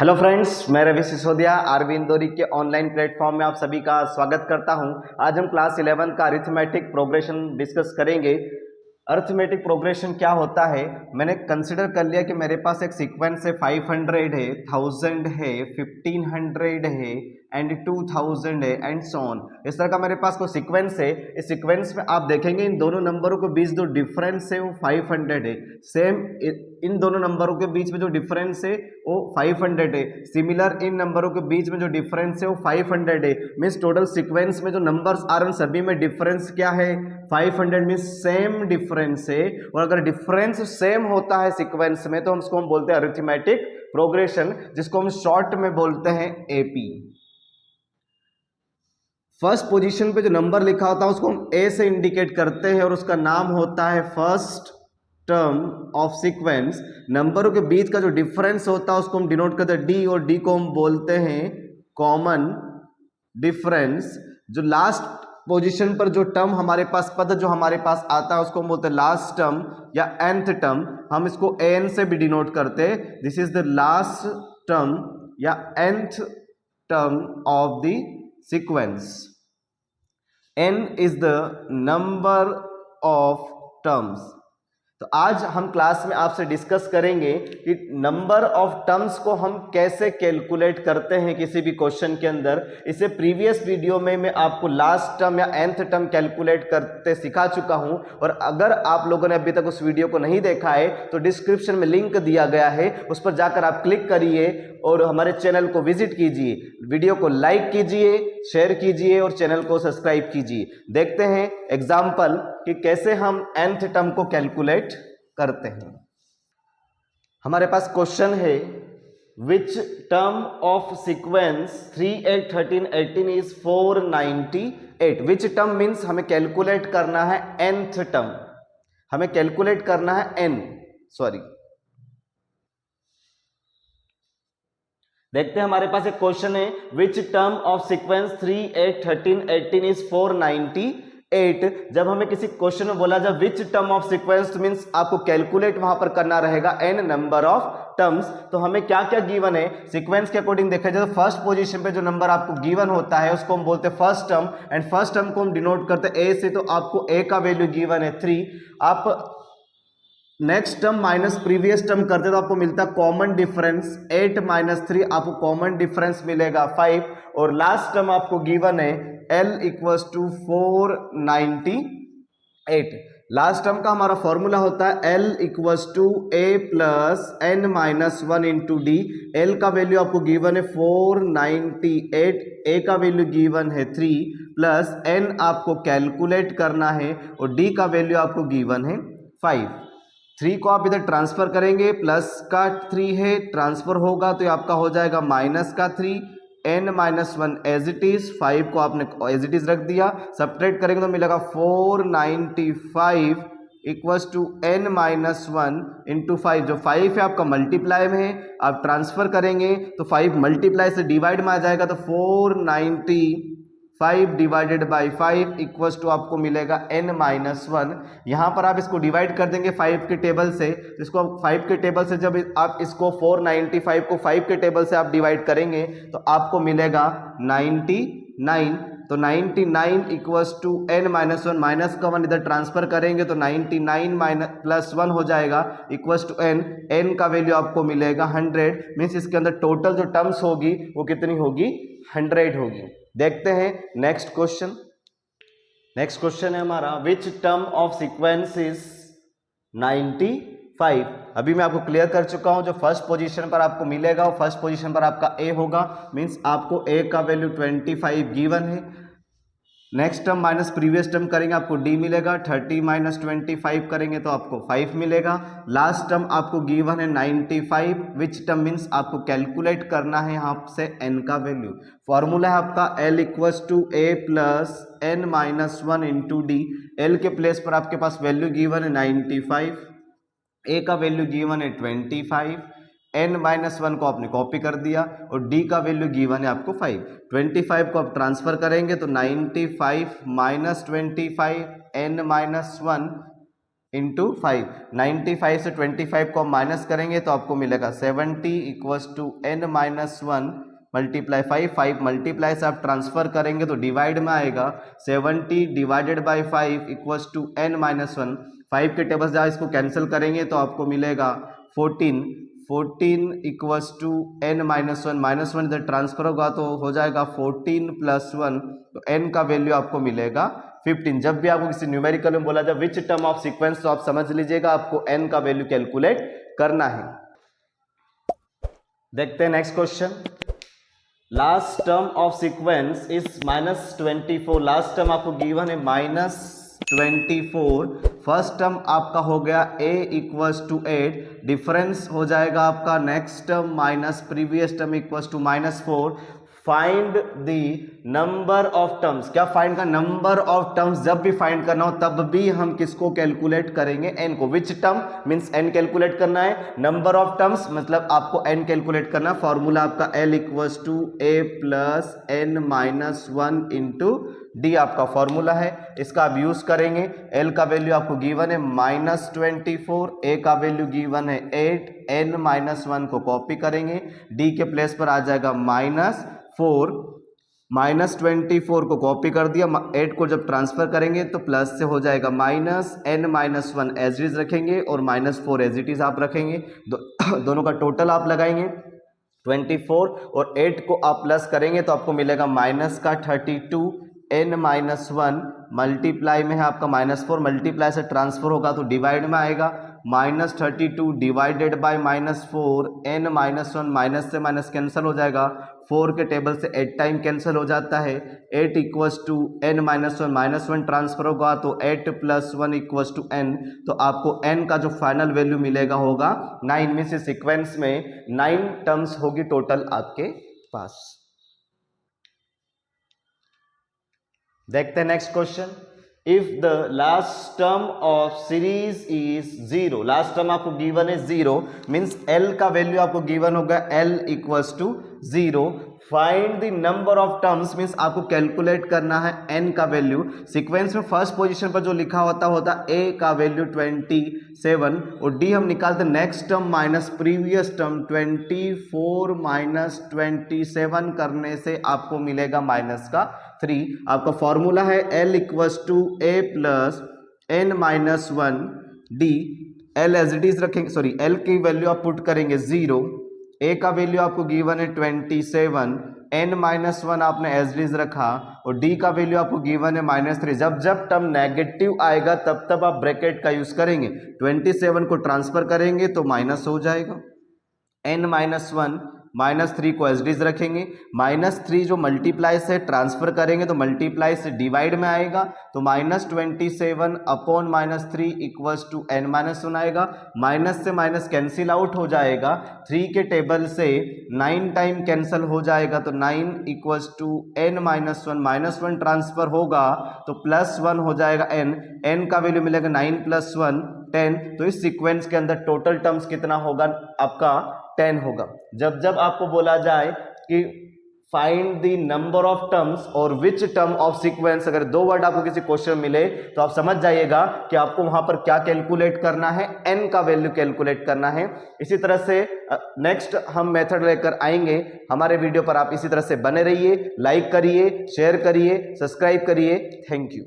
Hello friends, मैं Ravi Sisodia RB Indori के online platform में आप सभी का स्वागत करता हूं। आज हम क्लास 11 का अरिथमेटिक प्रोग्रेशन डिस्कस करेंगे। अरिथमेटिक प्रोग्रेशन क्या होता है, मैंने कंसिडर कर लिया कि मेरे पास एक सीक्वेंस है, 500 है, 1000 है, 1500 है एंड 2000 है एंड सो ऑन। इस तरह का मेरे पास कोई सीक्वेंस है। इस सीक्वेंस में आप देखेंगे इन दोनों नंबरों के बीच जो डिफरेंस है वो 500 है। सेम इन दोनों नंबरों के बीच में जो डिफरेंस है वो 500 है। सिमिलर इन नंबरों के बीच में जो डिफरेंस है वो 500 है। मीन्स टोटल सीक्वेंस में जो नंबर्स आ रहे हैं सभी में डिफरेंस क्या है, 500। मीन्स सेम डिफरेंस है। और अगर डिफरेंस सेम होता है सीक्वेंस में तो हम बोलते हैं अरिथमेटिक प्रोग्रेशन, जिसको हम शॉर्ट में बोलते हैं एपी। फर्स्ट पोजीशन पे जो नंबर लिखा होता है उसको हम ए से इंडिकेट करते हैं और उसका नाम होता है फर्स्ट टर्म ऑफ सीक्वेंस। नंबरों के बीच का जो डिफरेंस होता है उसको हम डिनोट करते हैं डी, और डी को हम बोलते हैं कॉमन डिफरेंस। जो लास्ट पोजीशन पर जो टर्म हमारे पास, पद जो हमारे पास आता है उसको हम बोलते हैं लास्ट टर्म या nth टर्म। हम इसको an से भी डिनोट करते हैं। This is the last term या nth term of the sequence. n is the number of terms। तो आज हम क्लास में आपसे डिस्कस करेंगे कि नंबर ऑफ टर्म्स को हम कैसे कैलकुलेट करते हैं किसी भी क्वेश्चन के अंदर। इसे प्रीवियस वीडियो में मैं आपको लास्ट टर्म या nth टर्म कैलकुलेट करते सिखा चुका हूं, और अगर आप लोगों ने अभी तक उस वीडियो को नहीं देखा है तो डिस्क्रिप्शन में लिंक दिया गया है, उस पर जाकर आप क्लिक करिए और हमारे चैनल को विजिट कीजिए। वीडियो को लाइक कीजिए, शेयर कीजिए और चैनल को सब्सक्राइब कीजिए। देखते हैं एग्जाम्पल कि कैसे हम nth टर्म को कैलकुलेट करते हैं। हमारे पास क्वेश्चन है, which term of sequence 3 8 13 18 is 498। Which term means हमें कैलकुलेट करना है nth टर्म, हमें कैलकुलेट करना है देखते हैं हमारे पास एक क्वेश्चन है, which term of sequence 3 8 13 18 is 498। जब हमें किसी क्वेश्चन में बोला जाए विच टर्म ऑफ सीक्वेंस, तो मींस आपको कैलकुलेट वहां पर करना रहेगा n नंबर ऑफ टर्म्स। तो हमें क्या क्या गिवन है सीक्वेंस के अकॉर्डिंग देखा जाए तो फर्स्ट पोजीशन पे जो नंबर आपको गिवन होता है उसको हम बोलते हैं first term, and first term को हम डिनोट करते हैं a से। तो आपको a का वैल्यू गिवन है 3। आप next term minus previous term करते तो आपको मिलता कॉमन डिफरेंस 8 माइनस 3, आपको कॉमन डिफरेंस मिलेगा 5। और लास्ट टर्म आपको गिवन है L equals to 498। Last term का हमारा फॉर्मूला होता है L equals to a plus n minus 1 into D. L का वैल्यू आपको गिवन है 498, a का वैल्यू गिवन है 3 प्लस n आपको कैलकुलेट करना है और d का वैल्यू आपको गिवन है 5। 3 को आप इधर ट्रांसफर करेंगे, प्लस का 3 है, ट्रांसफर होगा तो ये आपका हो जाएगा माइनस का 3, n minus 1 as it is, 5 को आपने एज इट इज रख दिया। सब्ट्रैक्ट करेंगे तो मिलेगा 495 equals to n minus 1 into 5। जो 5 है आपका मल्टीप्लाई में है, आप ट्रांसफर करेंगे तो 5 मल्टीप्लाई से डिवाइड में आ जाएगा तो 495 डिवाइडेड बाई 5 इक्वल्स टू आपको मिलेगा n माइनस 1। यहाँ पर आप इसको डिवाइड कर देंगे 5 के टेबल से, इसको 5 के टेबल से जब आप इसको 495 को 5 के टेबल से आप डिवाइड करेंगे तो आपको मिलेगा 99। तो 99 equals to n minus 1, minus का 1 इधर ट्रांसफर करेंगे तो 99 माइनस प्लस 1 हो जाएगा इक्वल्स टू n का वैल्यू आपको मिलेगा 100। मीन्स इसके अंदर टोटल जो टर्म्स होगी वो कितनी होगी, 100 होगी। देखते हैं नेक्स्ट क्वेश्चन। नेक्स्ट क्वेश्चन है हमारा, which term of sequence is 95। अभी मैं आपको क्लियर कर चुका हूं, जो फर्स्ट पोजीशन पर आपको मिलेगा वो फर्स्ट पोजीशन पर आपका a होगा। मींस आपको a का वैल्यू 25 गिवन है। Next term minus previous term करेंगे आपको d मिलेगा, 30 माइनस 25 करेंगे तो आपको 5 मिलेगा। लास्ट टर्म आपको गिवन है 95। विच टर्म मीन्स आपको कैलकुलेट करना है यहाँ से n का वैल्यू। फॉर्मूला है आपका L equals to a plus n minus 1 into D. L के प्लेस पर आपके पास वैल्यू गिवन है 95, a का वैल्यू गिवन है 25, n माइनस 1 को आपने कॉपी कर दिया और d का वैल्यू गिवन है आपको 5। 25 को आप ट्रांसफर करेंगे तो 95 माइनस 25 n माइनस 1 इंटू 5, 95 से 25 को हम माइनस करेंगे तो आपको मिलेगा 70 equals to n minus 1 multiply 5 multiply से आप ट्रांसफर करेंगे तो डिवाइड में आएगा 70 divided by 5 equals to n minus 1, 5 के टेबल से इसको कैंसिल करेंगे तो आपको मिलेगा 14 इक्वल्स टू n माइनस 1 इधर ट्रांसफर होगा तो हो जाएगा 14 प्लस 1, तो n का वैल्यू आपको मिलेगा 15। जब भी आपको किसी न्यूमेरिकल में बोला जाए विच टर्म ऑफ सीक्वेंस, तो आप समझ लीजिएगा आपको n का वैल्यू कैलकुलेट करना है। देखते हैं next question. Last term of sequence is -24। Last term आपको गिवन है -24। फर्स्ट टर्म आपका हो गया a इक्वल्स टू 8, डिफरेंस हो जाएगा आपका next term minus previous term equals to -4। Find the number of terms. क्या फाइंड का नंबर ऑफ टर्म्स, जब भी फाइंड करना हो तब भी हम किसको कैलकुलेट करेंगे, n को। Which term means n calculate करना है, नंबर ऑफ टर्म्स मतलब आपको n कैलकुलेट करना। फॉर्मूला आपका l equals to a plus n minus 1 into D आपका फॉर्मूला है, इसका आप यूज करेंगे। l का वैल्यू आपको गिवन है -24, a का वैल्यू गिवन है 8, n माइनस 1 को कॉपी करेंगे, d के प्लेस पर आ जाएगा -4, -24 को कॉपी कर दिया, 8 को जब ट्रांसफर करेंगे तो प्लस से हो जाएगा -n minus 1 as it is रखेंगे और -4 एज इट इज आप रखेंगे। दोनों का टोटल आप लगाएंगे 24 और 8 को आप प्लस करेंगे तो आपको मिलेगा माइनस का 32, n माइनस 1 मल्टीप्लाई में है आपका -4, मल्टीप्लाई से ट्रांसफर होगा तो डिवाइड में आएगा, -32 divided by -4, n minus 1 minus से माइनस कैंसिल हो जाएगा, 4 के टेबल से 8 टाइम कैंसिल हो जाता है, 8 equals to n minus 1 transfer होगा तो 8 प्लस 1 इक्वल्स टू n, तो आपको n का जो फाइनल वैल्यू मिलेगा होगा 9 में से सीक्वेंस में 9 टर्म्स होगी टोटल आपके पास। देखते हैं next question. If the last term of series is 0, last term आपको गिवन है 0 मींस l का वैल्यू आपको गिवन होगा l equals to 0। Find the number of terms means आपको कैलकुलेट करना है n का वैल्यू। सीक्वेंस में फर्स्ट पोजीशन पर जो लिखा होता a का वैल्यू 27 और d हम निकालते next term minus previous term 24 minus 27 करने से आपको मिलेगा माइनस का 3। आपका फॉर्मूला है l equals to a plus n minus 1 d, l as it is रखेंगे, सॉरी l की वैल्यू आप पुट करेंगे 0, a का वैल्यू आपको गिवन है 27, n माइनस 1 आपने एज इट इज रखा और d का वैल्यू आपको गिवन है -3। जब जब टर्म नेगेटिव आएगा तब तब आप ब्रैकेट का यूज करेंगे, 27 को ट्रांसफर करेंगे तो माइनस हो जाएगा, n माइनस 1 -3 को एज इट इज रखेंगे, -3 जो मल्टीप्लाई से ट्रांसफर करेंगे तो मल्टीप्लाई से डिवाइड में आएगा तो -27 upon -3 equals to n minus 1 आएगा, माइनस से माइनस कैंसिल आउट हो जाएगा, 3 के टेबल से 9 टाइम कैंसिल हो जाएगा तो 9 equals to n minus 1 transfer होगा तो +1 हो जाएगा n का वैल्यू मिलेगा 9 + 1 10। तो इस सीक्वेंस के अंदर टोटल टर्म्स कितना होगा आपका 10 होगा। जब जब आपको बोला जाए कि find the number of terms और विच टर्म ऑफ सीक्वेंस, अगर 2 वर्ड आपको किसी क्वेश्चन मिले तो आप समझ जाइएगा कि आपको वहां पर क्या कैलकुलेट करना है, n का वैल्यू कैलकुलेट करना है। इसी तरह से नेक्स्ट हम मेथड लेकर आएंगे हमारे वीडियो पर, आप इसी तरह से बने रहिए, लाइक करिए, शेयर करिए, सब्सक्राइब करिए। Thank you.